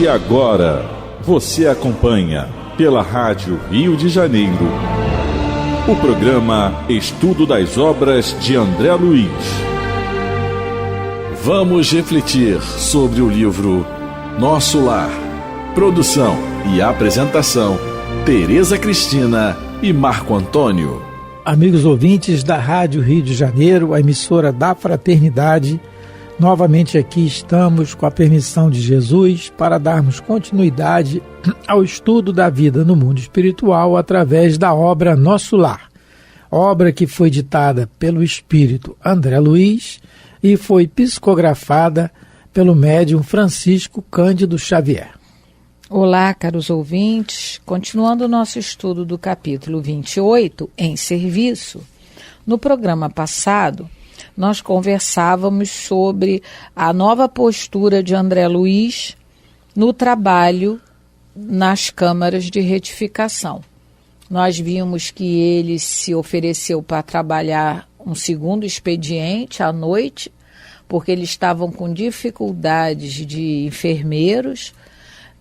E agora, você acompanha pela Rádio Rio de Janeiro o programa Estudo das Obras de André Luiz. Vamos refletir sobre o livro Nosso Lar. Produção e apresentação, Tereza Cristina e Marco Antônio. Amigos ouvintes da Rádio Rio de Janeiro, a emissora da Fraternidade, novamente aqui estamos com a permissão de Jesus para darmos continuidade ao estudo da vida no mundo espiritual através da obra Nosso Lar, obra que foi ditada pelo espírito André Luiz e foi psicografada pelo médium Francisco Cândido Xavier. Olá, caros ouvintes. Continuando o nosso estudo do capítulo 28, Em Serviço, no programa passado, nós conversávamos sobre a nova postura de André Luiz no trabalho nas câmaras de retificação. Nós vimos que ele se ofereceu para trabalhar um segundo expediente à noite, porque eles estavam com dificuldades de enfermeiros,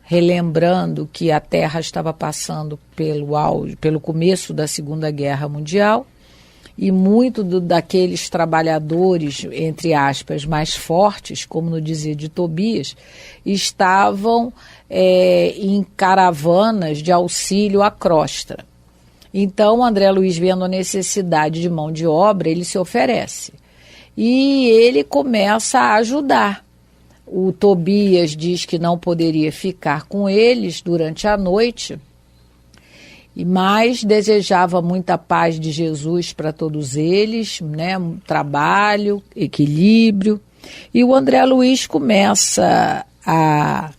relembrando que a Terra estava passando pelo começo da Segunda Guerra Mundial, e muito daqueles trabalhadores, entre aspas, mais fortes, como no dizer de Tobias, estavam em caravanas de auxílio à crosta. Então, André Luiz, vendo a necessidade de mão de obra, ele se oferece. E ele começa a ajudar. O Tobias diz que não poderia ficar com eles durante a noite, mas desejava muita paz de Jesus para todos eles, né? Trabalho, equilíbrio. E o André Luiz começa a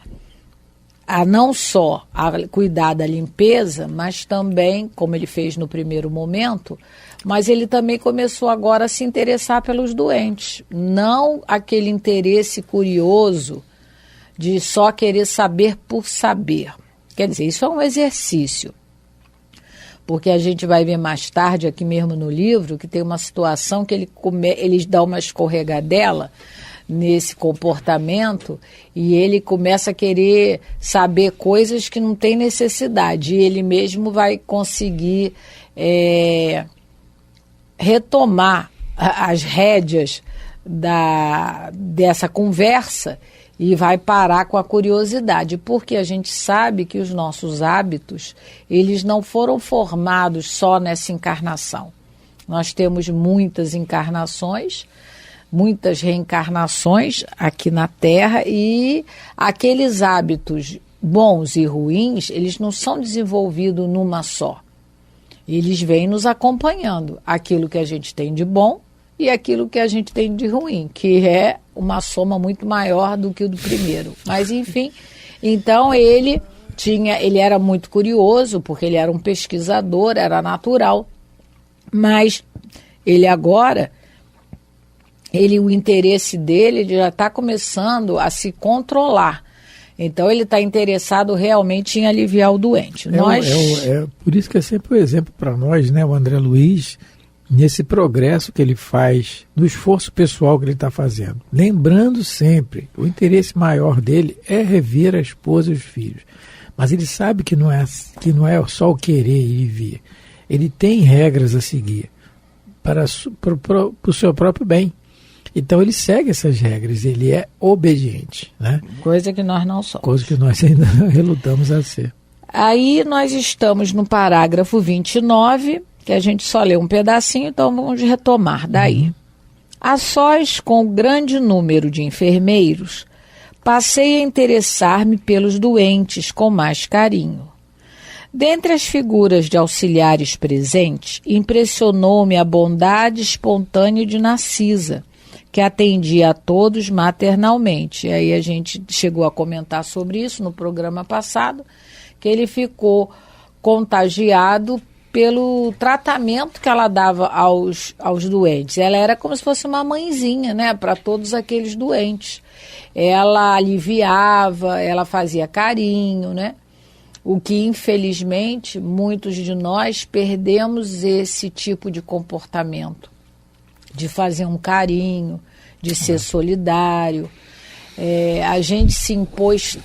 não só a cuidar da limpeza, mas também, como ele fez no primeiro momento, mas ele também começou agora a se interessar pelos doentes. Não aquele interesse curioso de só querer saber por saber. Quer dizer, isso é um exercício. Porque a gente vai ver mais tarde, aqui mesmo no livro, que tem uma situação que ele dá uma escorregadela nesse comportamento e ele começa a querer saber coisas que não tem necessidade. E ele mesmo vai conseguir retomar as rédeas dessa conversa e vai parar com a curiosidade, porque a gente sabe que os nossos hábitos, eles não foram formados só nessa encarnação. Nós temos muitas encarnações, muitas reencarnações aqui na Terra, e aqueles hábitos bons e ruins, eles não são desenvolvidos numa só. Eles vêm nos acompanhando, aquilo que a gente tem de bom e aquilo que a gente tem de ruim, que é uma soma muito maior do que o do primeiro. Mas, enfim, então ele era muito curioso, porque ele era um pesquisador, era natural, mas ele agora, o interesse dele já está começando a se controlar. Então ele está interessado realmente em aliviar o doente. Por isso que é sempre um exemplo para nós, né, o André Luiz, nesse progresso que ele faz, no esforço pessoal que ele está fazendo. Lembrando sempre, o interesse maior dele é rever a esposa e os filhos. Mas ele sabe que não é só o querer e vir. Ele tem regras a seguir para o seu próprio bem. Então ele segue essas regras, ele é obediente, né? Coisa que nós não somos. Coisa que nós ainda relutamos a ser. Aí nós estamos no parágrafo 29, que a gente só leu um pedacinho, então vamos retomar daí. A sós com o grande número de enfermeiros, passei a interessar-me pelos doentes com mais carinho. Dentre as figuras de auxiliares presentes, impressionou-me a bondade espontânea de Narcisa, que atendia a todos maternalmente. E aí a gente chegou a comentar sobre isso no programa passado, que ele ficou contagiado pelo tratamento que ela dava aos doentes. Ela era como se fosse uma mãezinha, né, para todos aqueles doentes. Ela aliviava, ela fazia carinho, né? O que, infelizmente, muitos de nós perdemos esse tipo de comportamento, de fazer um carinho, de ser solidário. a gente se impôs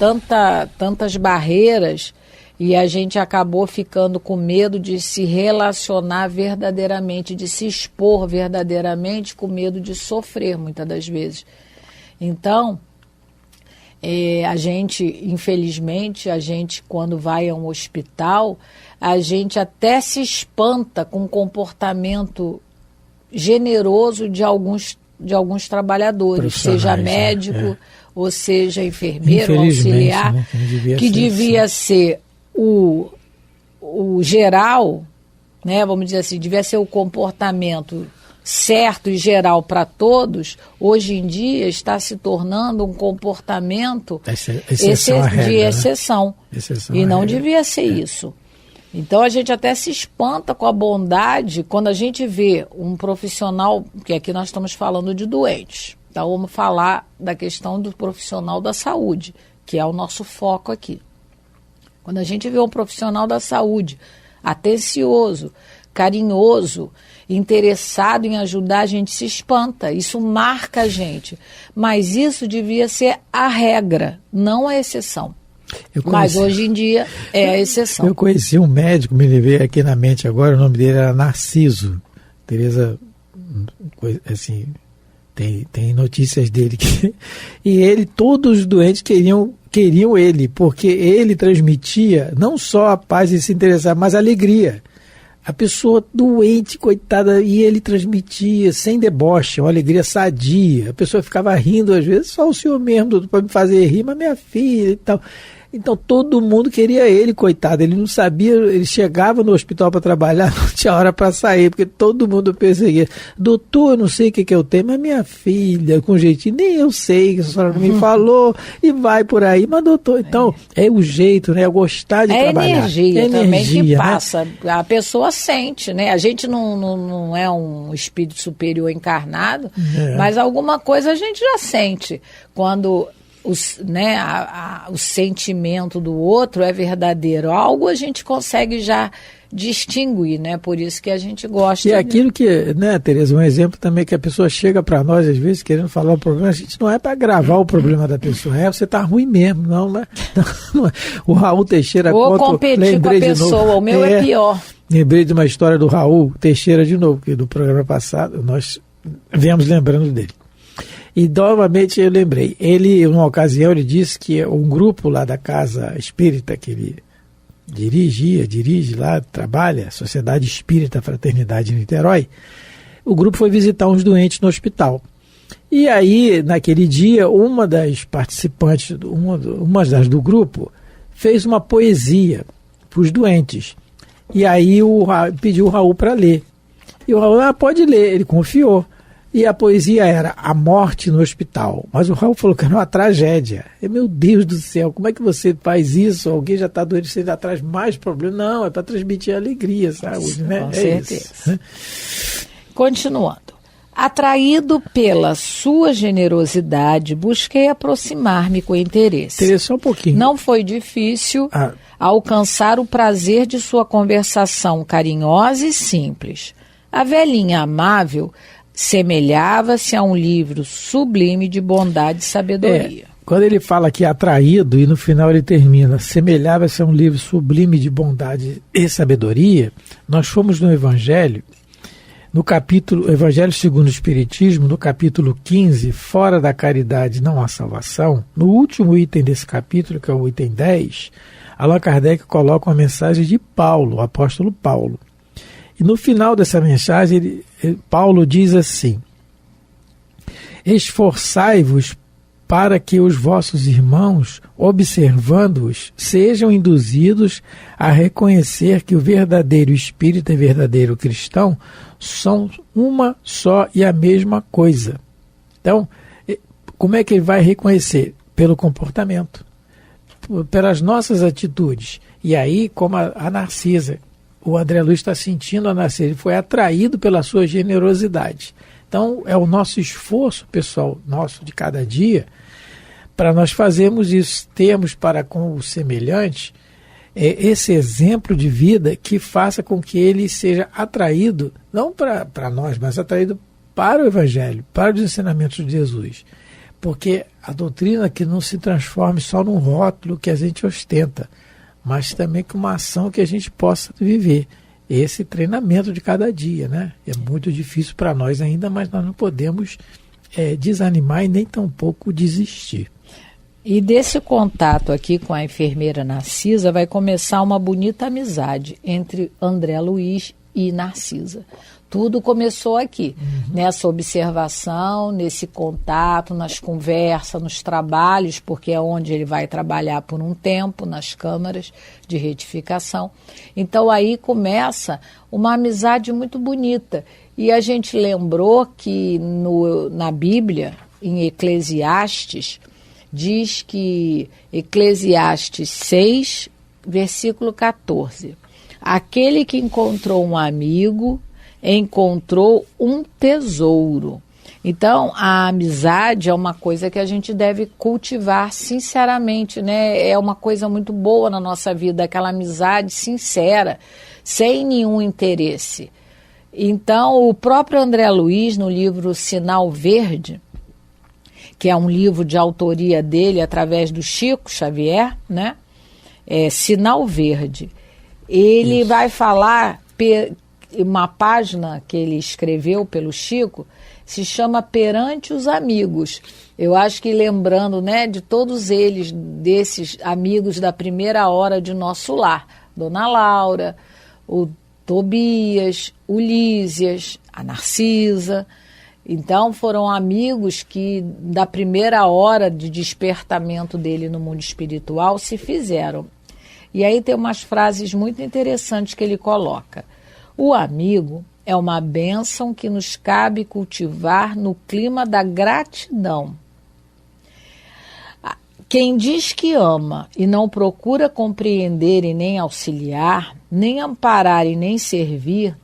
tantas barreiras e a gente acabou ficando com medo de se relacionar verdadeiramente, de se expor verdadeiramente, com medo de sofrer muitas das vezes. Então, a gente, infelizmente, quando vai a um hospital, a gente até se espanta com o comportamento generoso de alguns trabalhadores, seja médico, ou seja enfermeiro, auxiliar, né, que devia ser o geral, né, vamos dizer assim, devia ser o comportamento certo e geral para todos. Hoje em dia está se tornando um comportamento de exceção, e não devia ser isso. Então a gente até se espanta com a bondade quando a gente vê um profissional, que aqui nós estamos falando de doentes, então vamos falar da questão do profissional da saúde, que é o nosso foco aqui. Quando a gente vê um profissional da saúde atencioso, carinhoso, interessado em ajudar, a gente se espanta, isso marca a gente. Mas isso devia ser a regra, não a exceção. Mas hoje em dia é a exceção. Eu conheci um médico, me veio aqui na mente agora, o nome dele era Narciso. Tereza, assim, tem notícias dele. E ele, todos os doentes queriam ele, porque ele transmitia não só a paz e se interessar, mas a alegria. A pessoa doente, coitada, e ele transmitia sem deboche, uma alegria sadia. A pessoa ficava rindo, às vezes, só o senhor mesmo, para me fazer rir, mas minha filha e tal. Então todo mundo queria ele, coitado. Ele não sabia, ele chegava no hospital para trabalhar, não tinha hora para sair, porque todo mundo perseguia. Doutor, eu não sei o que eu tenho, mas minha filha, com jeitinho, nem eu sei, que a senhora não me falou, e vai por aí. Mas doutor, então, é o jeito, né? É gostar de trabalhar. Energia também que passa. Né? A pessoa sente, né? A gente não é um espírito superior encarnado, mas alguma coisa a gente já sente. Quando o sentimento do outro é verdadeiro. Algo a gente consegue já distinguir, né? Por isso que a gente gosta. E aquilo que, né, Tereza, um exemplo também que a pessoa chega para nós, às vezes, querendo falar o problema, a gente não é para gravar o problema da pessoa, você tá ruim mesmo, não é? O Raul Teixeira conta... Ou competir com a pessoa, o meu é pior. Lembrei de uma história do Raul Teixeira de novo, que do programa passado nós viemos lembrando dele. E novamente eu lembrei, ele, numa ocasião, ele disse que um grupo lá da Casa Espírita que ele dirige lá, trabalha, Sociedade Espírita Fraternidade em Niterói, o grupo foi visitar uns doentes no hospital. E aí, naquele dia, uma das participantes, uma das do grupo, fez uma poesia para os doentes. E aí pediu o Raul para ler. E o Raul, pode ler, ele confiou. E a poesia era A Morte no Hospital. Mas o Raul falou que era uma tragédia. Meu Deus do céu, como é que você faz isso? Alguém já está doente, você ainda traz mais problemas. Não, é para transmitir alegria, saúde, né? Com certeza. Continuando. Atraído pela sua generosidade, busquei aproximar-me com interesse. Tereza, só um pouquinho. Não foi difícil alcançar o prazer de sua conversação carinhosa e simples. A velhinha amável semelhava-se a um livro sublime de bondade e sabedoria. Quando ele fala que é atraído e no final ele termina, semelhava-se a um livro sublime de bondade e sabedoria, nós fomos no Evangelho, no capítulo, Evangelho segundo o Espiritismo, no capítulo 15, fora da caridade não há salvação, no último item desse capítulo, que é o item 10, Allan Kardec coloca uma mensagem de Paulo, o apóstolo Paulo. E no final dessa mensagem, Paulo diz assim: esforçai-vos para que os vossos irmãos, observando-os, sejam induzidos a reconhecer que o verdadeiro espírita e verdadeiro cristão são uma só e a mesma coisa. Então, como é que ele vai reconhecer? Pelo comportamento, pelas nossas atitudes. E aí, como a Narcisa, o André Luiz está sentindo a Narcisa, ele foi atraído pela sua generosidade. Então, é o nosso esforço, pessoal, nosso de cada dia, para nós fazermos isso, termos para com o semelhante esse exemplo de vida que faça com que ele seja atraído, não para nós, mas atraído para o Evangelho, para os ensinamentos de Jesus. Porque a doutrina que não se transforme só num rótulo que a gente ostenta, mas também com uma ação que a gente possa viver. Esse treinamento de cada dia, né? É muito difícil para nós ainda, mas nós não podemos desanimar e nem tampouco desistir. E desse contato aqui com a enfermeira Narcisa vai começar uma bonita amizade entre André Luiz e Narcisa. Tudo começou aqui, nessa observação, nesse contato, nas conversas, nos trabalhos, porque é onde ele vai trabalhar por um tempo, nas câmaras de retificação. Então aí começa uma amizade muito bonita. E a gente lembrou que na Bíblia, em Eclesiastes, diz que Eclesiastes 6, versículo 14, aquele que encontrou um amigo encontrou um tesouro. Então, a amizade é uma coisa que a gente deve cultivar sinceramente, né? É uma coisa muito boa na nossa vida, aquela amizade sincera, sem nenhum interesse. Então, o próprio André Luiz, no livro Sinal Verde, que é um livro de autoria dele através do Chico Xavier, né? Sinal Verde. Ele vai falar, uma página que ele escreveu pelo Chico, se chama Perante os Amigos. Eu acho que lembrando, né, de todos eles, desses amigos da primeira hora de nosso lar. Dona Laura, o Tobias, o Lísias, a Narcisa. Então foram amigos que da primeira hora de despertamento dele no mundo espiritual se fizeram. E aí tem umas frases muito interessantes que ele coloca. O amigo é uma bênção que nos cabe cultivar no clima da gratidão. Quem diz que ama e não procura compreender e nem auxiliar, nem amparar e nem servir,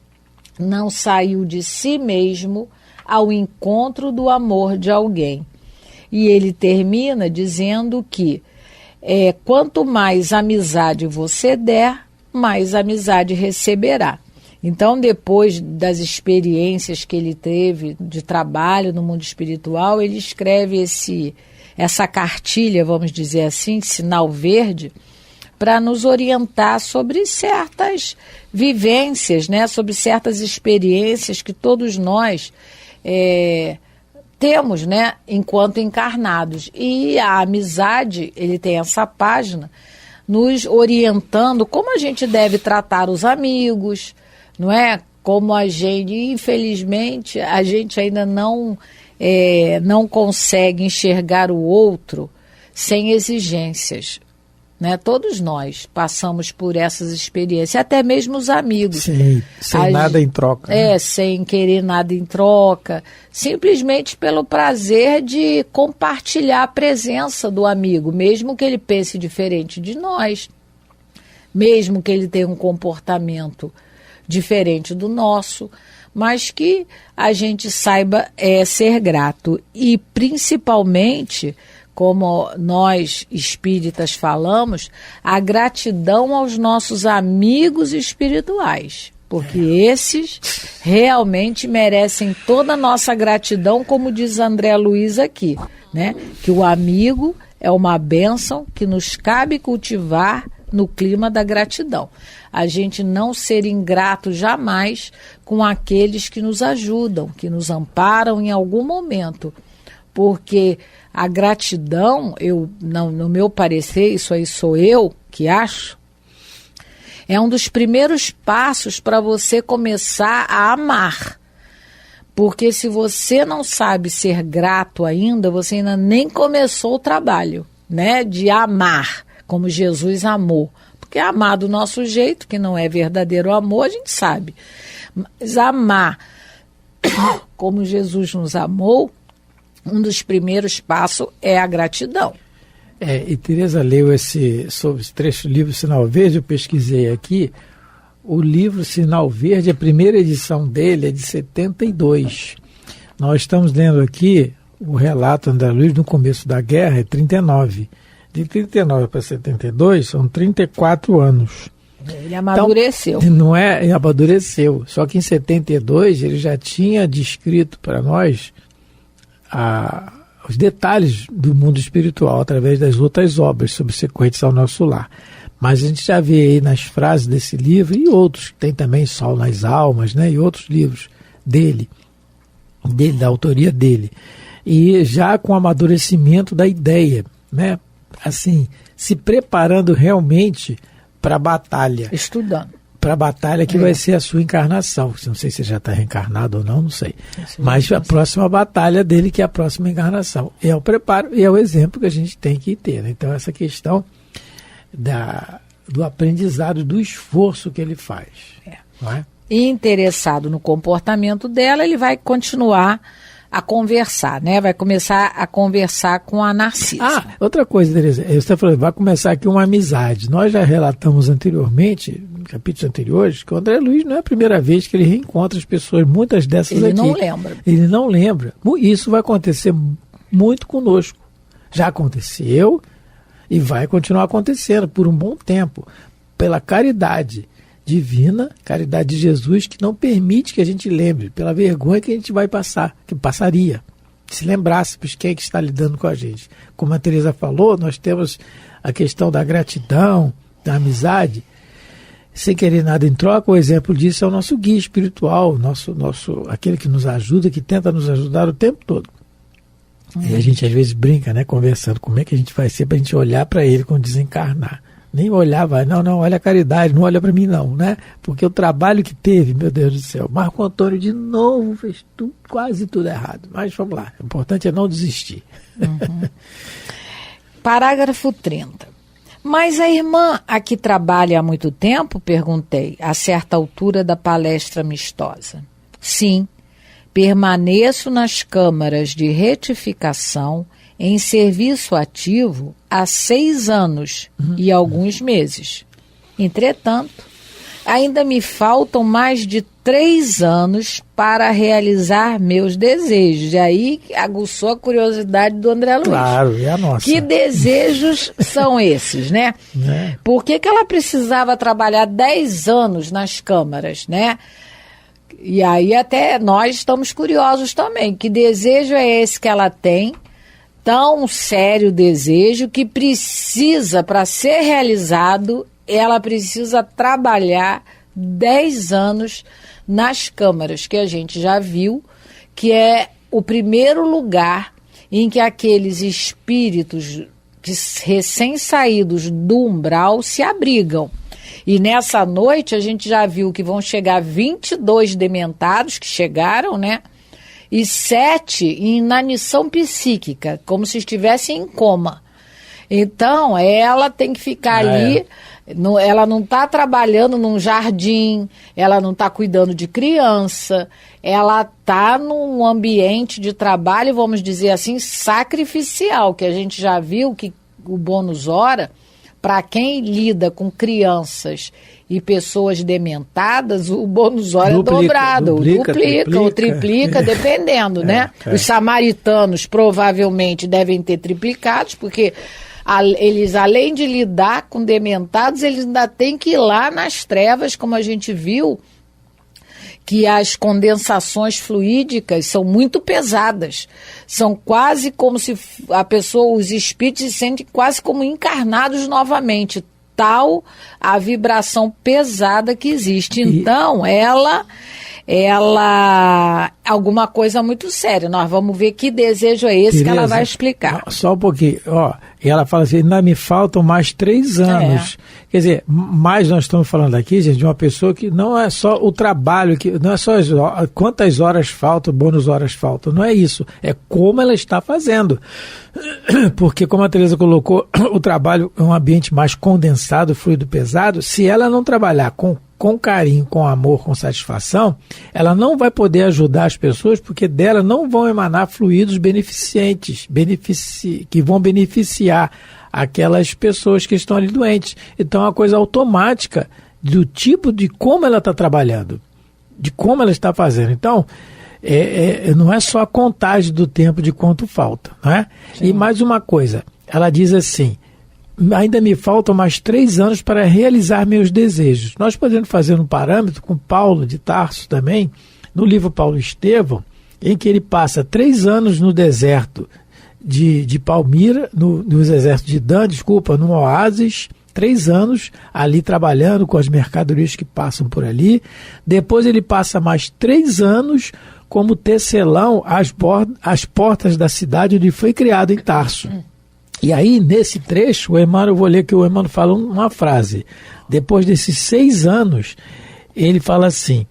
não saiu de si mesmo ao encontro do amor de alguém. E ele termina dizendo que quanto mais amizade você der, mais amizade receberá. Então, depois das experiências que ele teve de trabalho no mundo espiritual, ele escreve essa cartilha, vamos dizer assim, Sinal Verde, para nos orientar sobre certas vivências, né, sobre certas experiências que todos nós temos, né, enquanto encarnados. E a amizade, ele tem essa página, nos orientando como a gente deve tratar os amigos, não é? Como a gente, infelizmente, a gente ainda não consegue enxergar o outro sem exigências, né? Todos nós passamos por essas experiências, até mesmo os amigos. Sim, sem nada em troca. Né? Sem querer nada em troca, simplesmente pelo prazer de compartilhar a presença do amigo, mesmo que ele pense diferente de nós, mesmo que ele tenha um comportamento diferente do nosso, mas que a gente saiba ser grato. E principalmente, como nós espíritas falamos, a gratidão aos nossos amigos espirituais, porque esses realmente merecem toda a nossa gratidão, como diz André Luiz aqui, né? Que o amigo é uma bênção que nos cabe cultivar no clima da gratidão. A gente não ser ingrato jamais com aqueles que nos ajudam, que nos amparam em algum momento. Porque a gratidão, no meu parecer, isso aí sou eu que acho, é um dos primeiros passos para você começar a amar. Porque se você não sabe ser grato ainda, você ainda nem começou o trabalho, né, de amar, como Jesus amou. Porque amar do nosso jeito, que não é verdadeiro amor, a gente sabe. Mas amar como Jesus nos amou, um dos primeiros passos é a gratidão. E Tereza leu sobre esse trecho do livro Sinal Verde, eu pesquisei aqui. O livro Sinal Verde, a primeira edição dele é de 72. Nós estamos lendo aqui o relato André Luiz no começo da guerra, é 39. De 39 para 72 são 34 anos. Ele amadureceu. Então, não é? Ele amadureceu. Só que em 72 ele já tinha descrito para nós os detalhes do mundo espiritual através das outras obras subsequentes ao nosso lar. Mas a gente já vê aí nas frases desse livro, e outros, tem também Sol nas Almas, né, e outros livros dele, da autoria dele, e já com o amadurecimento da ideia, né, assim, se preparando realmente para a batalha. Estudando. Para a batalha que vai ser a sua encarnação. Não sei se já está reencarnado ou não, não sei. Mas a próxima batalha dele, que é a próxima encarnação. É o preparo e é o exemplo que a gente tem que ter, né? Então, essa questão do aprendizado, do esforço que ele faz. Não é? E interessado no comportamento dela, ele vai continuar a conversar, né? Vai começar a conversar com a Narcisa. Outra coisa, Tereza, você está falando, vai começar aqui uma amizade. Nós já relatamos anteriormente, em capítulos anteriores, que o André Luiz não é a primeira vez que ele reencontra as pessoas, muitas dessas aqui. Ele não lembra. Ele não lembra. Isso vai acontecer muito conosco. Já aconteceu e vai continuar acontecendo por um bom tempo, pela caridade divina, caridade de Jesus, que não permite que a gente lembre, pela vergonha que a gente vai passar, que passaria, se lembrássemos quem é que está lidando com a gente. Como a Tereza falou, nós temos a questão da gratidão, da amizade, sem querer nada em troca. O exemplo disso é o nosso guia espiritual, aquele que nos ajuda, que tenta nos ajudar o tempo todo. E a gente às vezes brinca, né, conversando, como é que a gente vai ser para a gente olhar para ele quando desencarnar. Nem olhar, não, olha a caridade, não olha para mim não, né? Porque o trabalho que teve, meu Deus do céu, Marco Antônio de novo fez quase tudo errado. Mas vamos lá, o importante é não desistir. Uhum. Parágrafo 30. Mas a irmã aqui trabalha há muito tempo? Perguntei, a certa altura da palestra amistosa. Sim, permaneço nas câmaras de retificação em serviço ativo há 6 anos e alguns meses. Entretanto, ainda me faltam mais de 3 anos para realizar meus desejos. E aí aguçou a curiosidade do André Luiz. Claro, é a nossa. Que desejos são esses, né? Por que ela precisava trabalhar 10 anos nas câmaras, né? E aí até nós estamos curiosos também. Que desejo é esse que ela tem? Tão sério desejo que precisa, para ser realizado, ela precisa trabalhar 10 anos nas câmaras, que a gente já viu, que é o primeiro lugar em que aqueles espíritos recém-saídos do umbral se abrigam. E nessa noite a gente já viu que vão chegar 22 dementados que chegaram, né? E 7 em inanição psíquica, como se estivessem em coma. Então, ela tem que ficar ali, ela não está trabalhando num jardim, ela não está cuidando de criança, ela está num ambiente de trabalho, vamos dizer assim, sacrificial, que a gente já viu que o bônus hora, para quem lida com crianças e pessoas dementadas, o bônus hora é dobrado, duplica ou triplica, dependendo, né? Os samaritanos provavelmente devem ter triplicados, porque eles, além de lidar com dementados, eles ainda têm que ir lá nas trevas, como a gente viu, que as condensações fluídicas são muito pesadas. São quase como se a pessoa, os espíritos se sentem quase como encarnados novamente. Tal a vibração pesada que existe. Então, ela alguma coisa muito séria. Nós vamos ver que desejo é esse, Tereza, que ela vai explicar. Só um pouquinho. E ela fala assim, ainda me faltam mais 3 anos. Quer dizer, mais nós estamos falando aqui, gente, de uma pessoa que não é só o trabalho, que não é só quantas horas faltam, bônus horas faltam. Não é isso. É como ela está fazendo. Porque, como a Tereza colocou, o trabalho é um ambiente mais condensado, fluido, pesado. Se ela não trabalhar com carinho, com amor, com satisfação, ela não vai poder ajudar as pessoas, porque dela não vão emanar fluidos beneficentes, que vão beneficiar aquelas pessoas que estão ali doentes. Então é uma coisa automática do tipo de como ela está trabalhando, de como ela está fazendo. Então, não é só a contagem do tempo de quanto falta, não é? E mais uma coisa, ela diz assim, ainda me faltam mais 3 anos para realizar meus desejos. Nós podemos fazer um parâmetro com Paulo de Tarso também, no livro Paulo Estevão, em que ele passa 3 anos no deserto de Palmira, nos exércitos de Dan, no oásis, 3 anos ali trabalhando com as mercadorias que passam por ali. Depois ele passa mais 3 anos como tecelão às portas da cidade onde foi criado, em Tarso. E aí, nesse trecho, eu vou ler que o Emmanuel fala uma frase. Depois desses 6 anos, ele fala assim: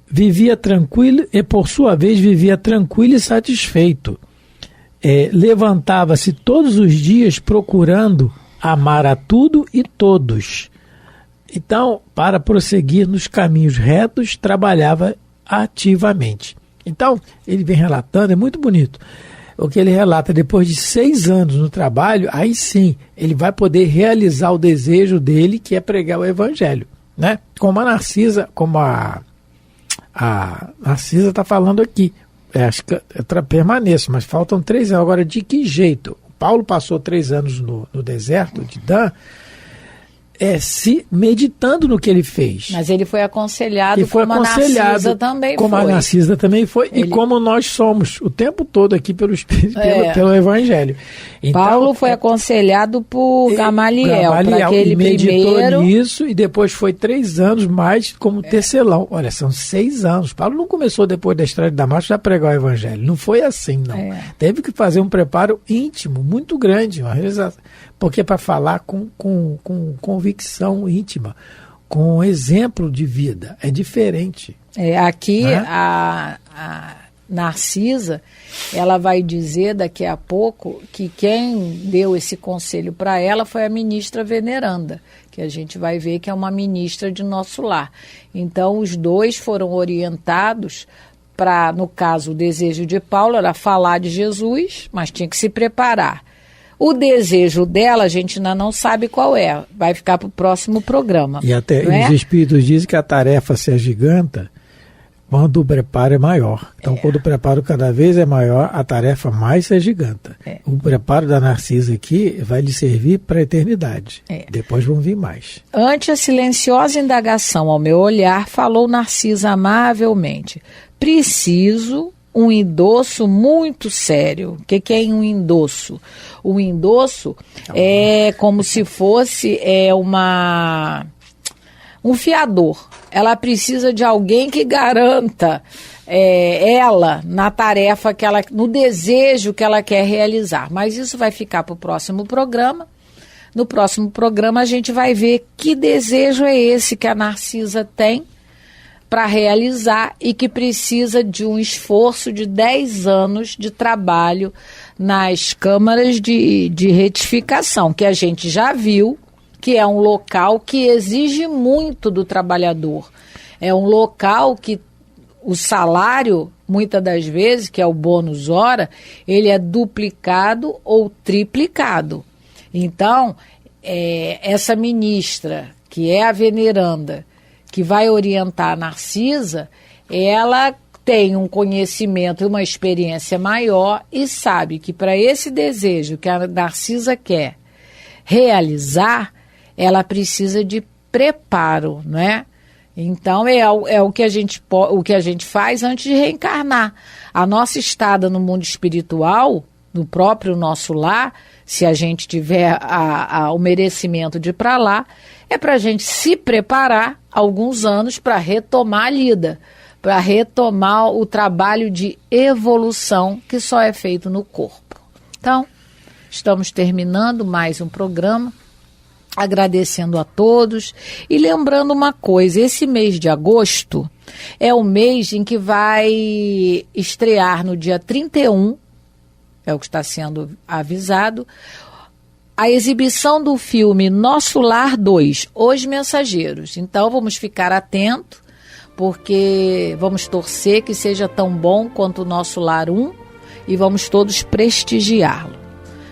vivia tranquilo, e por sua vez vivia tranquilo e satisfeito. Levantava-se todos os dias procurando amar a tudo e todos. Então, para prosseguir nos caminhos retos, trabalhava ativamente. Então, ele vem relatando, é muito bonito. O que ele relata, depois de 6 anos no trabalho, aí sim, ele vai poder realizar o desejo dele, que é pregar o evangelho, né? Como a Narcisa, a Narcisa está falando aqui. Acho que permaneço, mas faltam 3 anos. Agora, de que jeito? O Paulo passou 3 anos no deserto de Dan, se meditando no que ele fez. Mas ele foi aconselhado, como a Narcisa também foi. Como a Narcisa também foi, e como nós somos o tempo todo aqui pelo Espírito, pelo Evangelho. Então, Paulo foi aconselhado por Gamaliel para que ele meditou primeiro... nisso, e depois foi 3 anos mais como tecelão. Olha, são 6 anos. Paulo não começou depois da estrada de Damasco já a pregar o Evangelho. Não foi assim, não. Teve que fazer um preparo íntimo, muito grande, uma realização. Porque para falar com convicção íntima, com exemplo de vida, é diferente. Aqui, a Narcisa, ela vai dizer daqui a pouco que quem deu esse conselho para ela foi a ministra Veneranda, que a gente vai ver que é uma ministra de Nosso Lar. Então, os dois foram orientados para, no caso, o desejo de Paulo era falar de Jesus, mas tinha que se preparar. O desejo dela, a gente ainda não sabe qual é. Vai ficar para o próximo programa. E até os Espíritos dizem que a tarefa se agiganta quando o preparo é maior. Então, quando o preparo cada vez é maior, a tarefa mais se agiganta. O preparo da Narcisa aqui vai lhe servir para a eternidade. Depois vão vir mais. Ante a silenciosa indagação ao meu olhar, falou Narcisa amavelmente: preciso um endosso muito sério. O que é um endosso? O endosso é como se fosse um fiador. Ela precisa de alguém que garanta ela na tarefa no desejo que ela quer realizar. Mas isso vai ficar para o próximo programa. No próximo programa a gente vai ver que desejo é esse que a Narcisa tem para realizar e que precisa de um esforço de 10 anos de trabalho nas câmaras de retificação, que a gente já viu que é um local que exige muito do trabalhador. É um local que o salário, muitas das vezes, que é o bônus hora, ele é duplicado ou triplicado. Então, essa ministra, que é a Veneranda, que vai orientar a Narcisa, ela tem um conhecimento e uma experiência maior e sabe que para esse desejo que a Narcisa quer realizar, ela precisa de preparo, né? Então o que a gente faz antes de reencarnar. A nossa estada no mundo espiritual, no próprio nosso lar, se a gente tiver o merecimento de ir para lá, é para a gente se preparar alguns anos para retomar a lida, para retomar o trabalho de evolução que só é feito no corpo. Então, estamos terminando mais um programa, agradecendo a todos e lembrando uma coisa: esse mês de agosto é o mês em que vai estrear no dia 31, é o que está sendo avisado, a exibição do filme Nosso Lar 2, Os Mensageiros. Então vamos ficar atentos, porque vamos torcer que seja tão bom quanto o Nosso Lar 1 e vamos todos prestigiá-lo.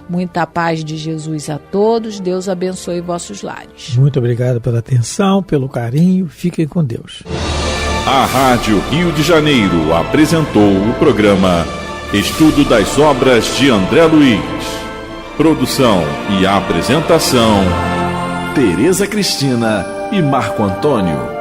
Muita paz de Jesus a todos, Deus abençoe vossos lares. Muito obrigado pela atenção, pelo carinho, fiquem com Deus. A Rádio Rio de Janeiro apresentou o programa Estudo das Obras de André Luiz. Produção e apresentação, Tereza Cristina e Marco Antônio.